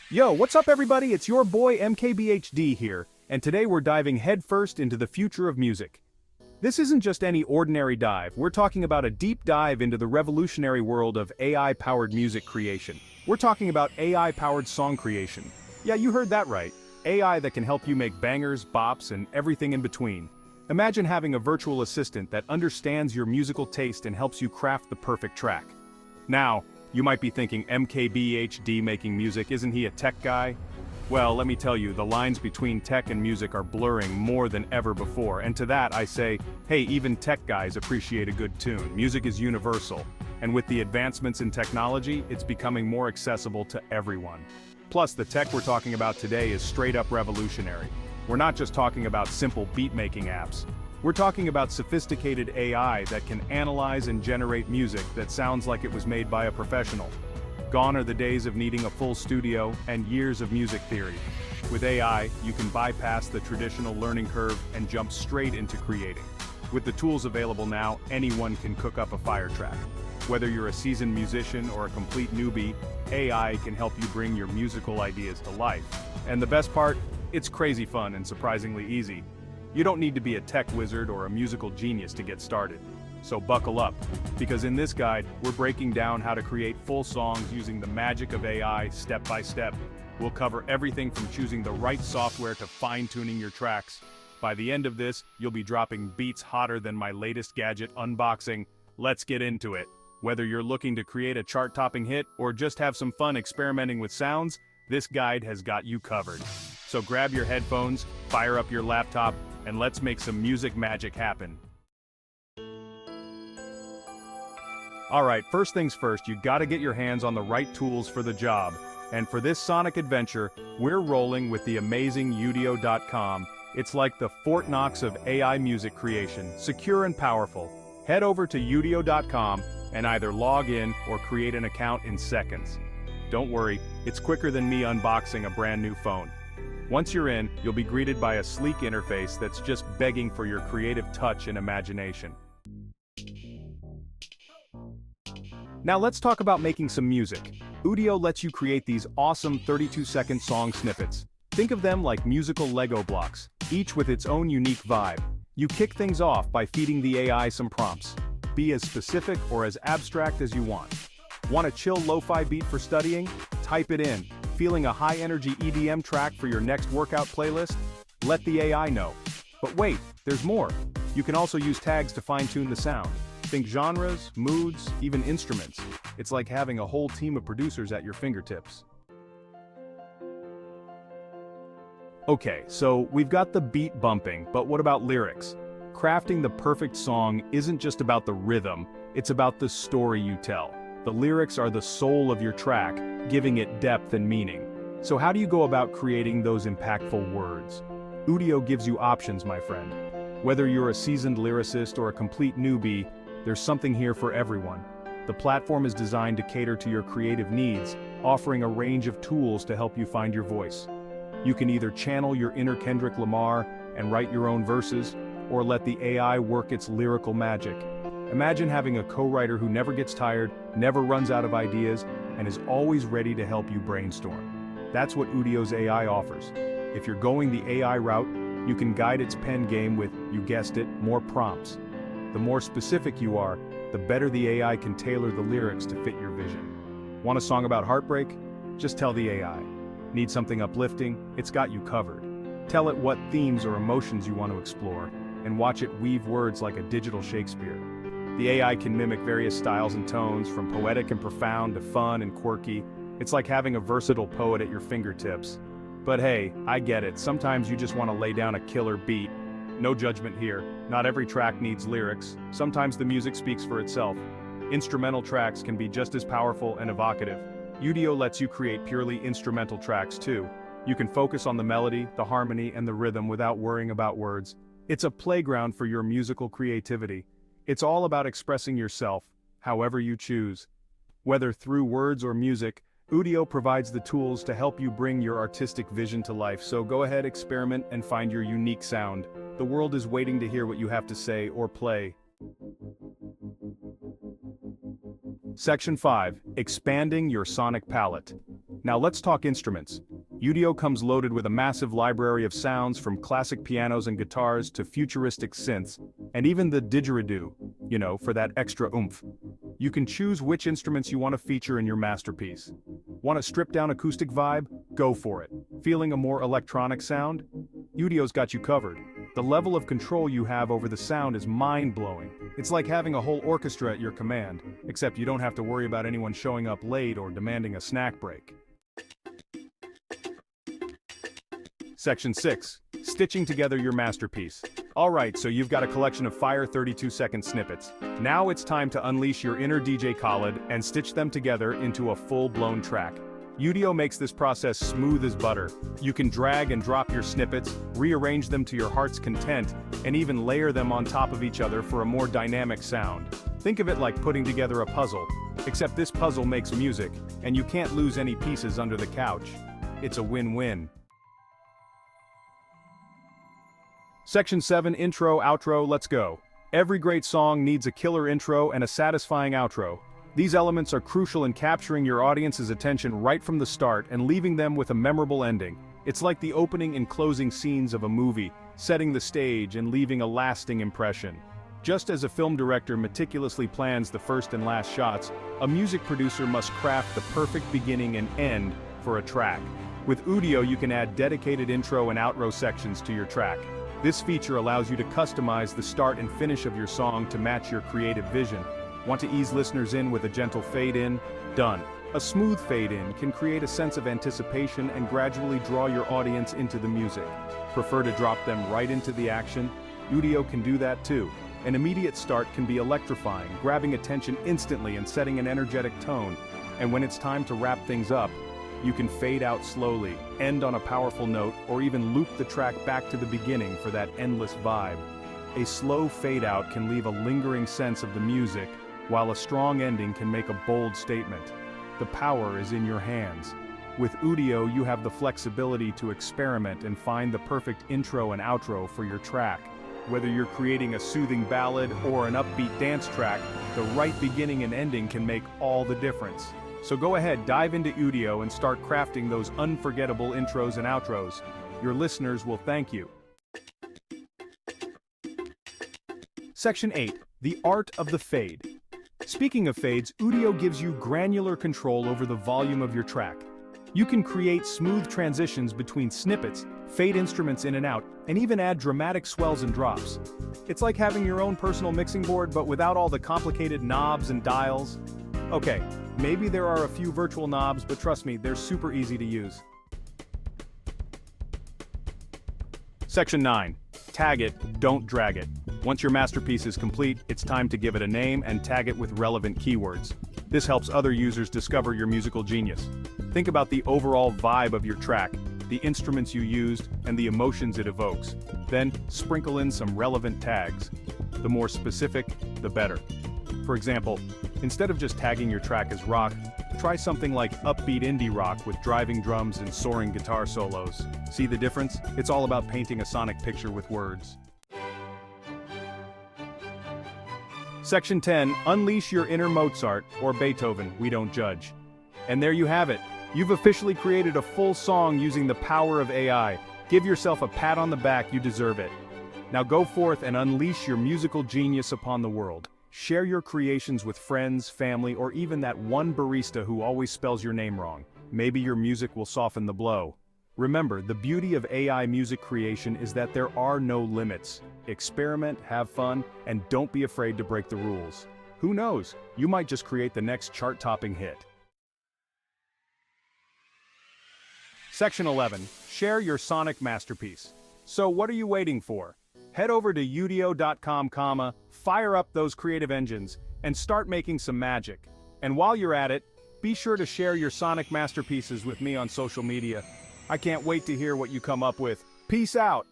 Yo, what's up everybody? It's your boy MKBHD here, and today we're diving headfirst into the future of music. This isn't just any ordinary dive, we're talking about a deep dive into the revolutionary world of AI-powered music creation. We're talking about AI-powered song creation. Yeah, you heard that right. AI that can help you make bangers, bops, and everything in between. Imagine having a virtual assistant that understands your musical taste and helps you craft the perfect track. Now, you might be thinking MKBHD making music, isn't he a tech guy? Well, let me tell you, the lines between tech and music are blurring more than ever before, and to that I say, hey, even tech guys appreciate a good tune. Music is universal, and with the advancements in technology, it's becoming more accessible to everyone. Plus, the tech we're talking about today is straight up revolutionary. We're not just talking about simple beat-making apps. We're talking about sophisticated AI that can analyze and generate music that sounds like it was made by a professional. Gone are the days of needing a full studio and years of music theory. With AI, you can bypass the traditional learning curve and jump straight into creating. With the tools available now, anyone can cook up a fire track. Whether you're a seasoned musician or a complete newbie, AI can help you bring your musical ideas to life. And the best part? It's crazy fun and surprisingly easy. You don't need to be a tech wizard or a musical genius to get started. So buckle up, because in this guide, we're breaking down how to create full songs using the magic of AI step by step. We'll cover everything from choosing the right software to fine-tuning your tracks. By the end of this, you'll be dropping beats hotter than my latest gadget unboxing. Let's get into it. Whether you're looking to create a chart-topping hit or just have some fun experimenting with sounds, this guide has got you covered. So grab your headphones, fire up your laptop, and let's make some music magic happen. Alright, first things first, you gotta get your hands on the right tools for the job. And for this sonic adventure, we're rolling with the amazing udio.ai. It's like the Fort Knox of AI music creation, secure and powerful. Head over to udio.ai and either log in or create an account in seconds. Don't worry, it's quicker than me unboxing a brand new phone. Once you're in, you'll be greeted by a sleek interface that's just begging for your creative touch and imagination. Now let's talk about making some music. Udio lets you create these awesome 32-second song snippets. Think of them like musical Lego blocks, each with its own unique vibe. You kick things off by feeding the AI some prompts. Be as specific or as abstract as you want. Want a chill lo-fi beat for studying? Type it in. Feeling a high-energy EDM track for your next workout playlist? Let the AI know. But wait, there's more. You can also use tags to fine-tune the sound. Think genres, moods, even instruments. It's like having a whole team of producers at your fingertips. Okay, so we've got the beat bumping, but what about lyrics? Crafting the perfect song isn't just about the rhythm, it's about the story you tell. The lyrics are the soul of your track, giving it depth and meaning. So how do you go about creating those impactful words? Udio gives you options, my friend. Whether you're a seasoned lyricist or a complete newbie, there's something here for everyone. The platform is designed to cater to your creative needs, offering a range of tools to help you find your voice. You can either channel your inner Kendrick Lamar and write your own verses, or let the AI work its lyrical magic. Imagine having a co-writer who never gets tired, never runs out of ideas, and is always ready to help you brainstorm. That's what Udio's AI offers. If you're going the AI route, you can guide its pen game with, you guessed it, more prompts. The more specific you are, the better the AI can tailor the lyrics to fit your vision. Want a song about heartbreak? Just tell the AI. Need something uplifting? It's got you covered. Tell it what themes or emotions you want to explore, and watch it weave words like a digital Shakespeare. The AI can mimic various styles and tones, from poetic and profound to fun and quirky. It's like having a versatile poet at your fingertips. But hey, I get it, sometimes you just want to lay down a killer beat. No judgment here, not every track needs lyrics, sometimes the music speaks for itself. Instrumental tracks can be just as powerful and evocative. Udio lets you create purely instrumental tracks too. You can focus on the melody, the harmony, and the rhythm without worrying about words. It's a playground for your musical creativity. It's all about expressing yourself, however you choose. Whether through words or music, Udio provides the tools to help you bring your artistic vision to life, so go ahead, experiment, and find your unique sound. The world is waiting to hear what you have to say or play. Section 5. Expanding your sonic palette. Now let's talk instruments. Udio comes loaded with a massive library of sounds from classic pianos and guitars to futuristic synths, and even the didgeridoo, for that extra oomph. You can choose which instruments you want to feature in your masterpiece. Want a stripped-down acoustic vibe? Go for it. Feeling a more electronic sound? Udio's got you covered. The level of control you have over the sound is mind-blowing. It's like having a whole orchestra at your command, except you don't have to worry about anyone showing up late or demanding a snack break. Section 6. Stitching together your masterpiece. Alright, so you've got a collection of fire 32-second snippets. Now it's time to unleash your inner DJ Khaled and stitch them together into a full-blown track. Udio makes this process smooth as butter. You can drag and drop your snippets, rearrange them to your heart's content, and even layer them on top of each other for a more dynamic sound. Think of it like putting together a puzzle, except this puzzle makes music, and you can't lose any pieces under the couch. It's a win-win. Section 7. Intro, outro, let's go. Every great song needs a killer intro and a satisfying outro. These elements are crucial in capturing your audience's attention right from the start and leaving them with a memorable ending. It's like the opening and closing scenes of a movie, setting the stage and leaving a lasting impression. Just as a film director meticulously plans the first and last shots, a music producer must craft the perfect beginning and end for a track. With Udio, you can add dedicated intro and outro sections to your track. This feature allows you to customize the start and finish of your song to match your creative vision. Want to ease listeners in with a gentle fade-in? Done. A smooth fade-in can create a sense of anticipation and gradually draw your audience into the music. Prefer to drop them right into the action? Udio can do that too. An immediate start can be electrifying, grabbing attention instantly and setting an energetic tone. And when it's time to wrap things up, you can fade out slowly, end on a powerful note, or even loop the track back to the beginning for that endless vibe. A slow fade-out can leave a lingering sense of the music, while a strong ending can make a bold statement. The power is in your hands. With Udio, you have the flexibility to experiment and find the perfect intro and outro for your track. Whether you're creating a soothing ballad or an upbeat dance track, the right beginning and ending can make all the difference. So go ahead, dive into Udio and start crafting those unforgettable intros and outros. Your listeners will thank you. Section 8. The Art of the Fade. Speaking of fades, Udio gives you granular control over the volume of your track. You can create smooth transitions between snippets, fade instruments in and out, and even add dramatic swells and drops. It's like having your own personal mixing board, but without all the complicated knobs and dials. Okay, maybe there are a few virtual knobs, but trust me, they're super easy to use. Section 9. Tag it, don't drag it. Once your masterpiece is complete, it's time to give it a name and tag it with relevant keywords. This helps other users discover your musical genius. Think about the overall vibe of your track, the instruments you used, and the emotions it evokes. Then, sprinkle in some relevant tags. The more specific, the better. For example, instead of just tagging your track as rock, try something like upbeat indie rock with driving drums and soaring guitar solos. See the difference? It's all about painting a sonic picture with words. Section 10. Unleash your inner Mozart, or Beethoven, we don't judge. And there you have it. You've officially created a full song using the power of AI. Give yourself a pat on the back, you deserve it. Now go forth and unleash your musical genius upon the world. Share your creations with friends, family, or even that one barista who always spells your name wrong. Maybe your music will soften the blow. Remember, the beauty of AI music creation is that there are no limits. Experiment, have fun, and don't be afraid to break the rules. Who knows, you might just create the next chart-topping hit. Section 11. Share your sonic masterpiece. So what are you waiting for? Head over to udio.com, fire up those creative engines, and start making some magic. And while you're at it, be sure to share your sonic masterpieces with me on social media. I can't wait to hear what you come up with. Peace out!